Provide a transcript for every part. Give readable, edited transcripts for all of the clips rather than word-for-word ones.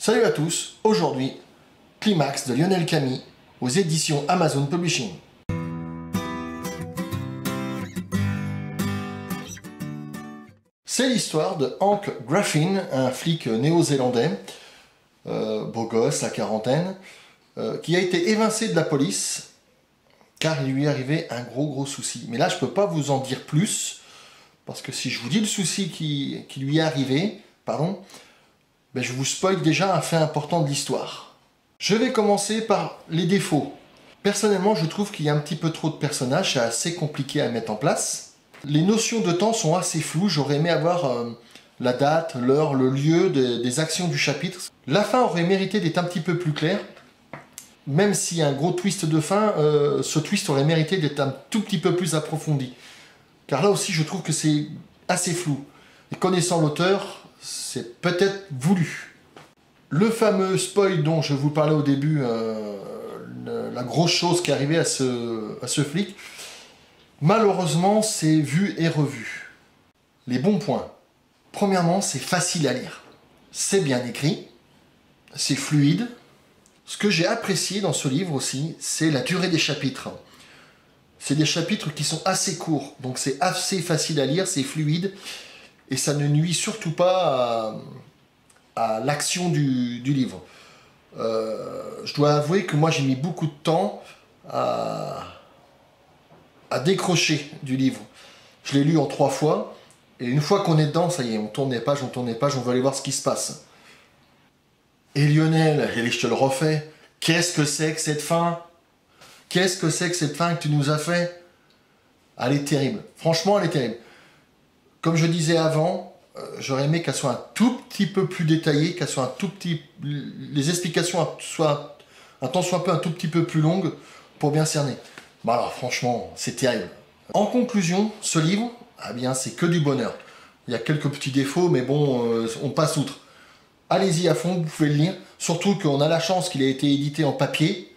Salut à tous, aujourd'hui, Climax de Lionel Camille aux éditions Amazon Publishing. C'est l'histoire de Hank Graffin, un flic néo-zélandais, beau gosse, la quarantaine, qui a été évincé de la police car il lui est arrivé un gros souci. Mais là, je ne peux pas vous en dire plus, parce que si je vous dis le souci qui lui est arrivé, ben je vous spoil déjà un fait important de l'histoire. Je vais commencer par les défauts. Personnellement, je trouve qu'il y a un petit peu trop de personnages, c'est assez compliqué à mettre en place. Les notions de temps sont assez floues, j'aurais aimé avoir la date, l'heure, le lieu des actions du chapitre. La fin aurait mérité d'être un petit peu plus claire, même s'il y a un gros twist de fin, ce twist aurait mérité d'être un tout petit peu plus approfondi. Car là aussi, je trouve que c'est assez flou. Et connaissant l'auteur, c'est peut-être voulu. Le fameux spoil dont je vous parlais au début, la grosse chose qui est arrivée à ce flic, malheureusement, c'est vu et revu. Les bons points. Premièrement, c'est facile à lire. C'est bien écrit, c'est fluide. Ce que j'ai apprécié dans ce livre aussi, c'est la durée des chapitres. C'est des chapitres qui sont assez courts, donc c'est assez facile à lire, c'est fluide, et ça ne nuit surtout pas à l'action du livre. Je dois avouer que moi j'ai mis beaucoup de temps à décrocher du livre. Je l'ai lu en 3 fois, et une fois qu'on est dedans, ça y est, on tourne les pages, on veut aller voir ce qui se passe. Et Lionel, et je te le refais, qu'est-ce que c'est que cette fin? Qu'est-ce que c'est que cette fin que tu nous as fait? Elle est terrible. Franchement, elle est terrible. Comme je disais avant, j'aurais aimé qu'elle soit un tout petit peu plus détaillée, qu'elle soit un tout petit... Les explications soient un tout petit peu plus longues pour bien cerner. Bah alors, franchement, c'est terrible. En conclusion, ce livre, eh bien, c'est que du bonheur. Il y a quelques petits défauts, mais bon, on passe outre. Allez-y à fond, vous pouvez le lire. Surtout qu'on a la chance qu'il ait été édité en papier.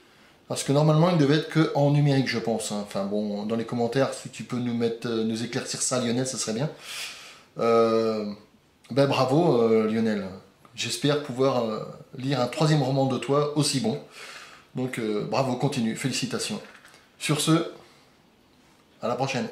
Parce que normalement, il devait être qu'en numérique, je pense. Enfin bon, dans les commentaires, si tu peux nous éclaircir ça, Lionel, ça serait bien. Ben bravo, Lionel. J'espère pouvoir lire un 3e roman de toi aussi bon. Donc bravo, continue, félicitations. Sur ce, à la prochaine.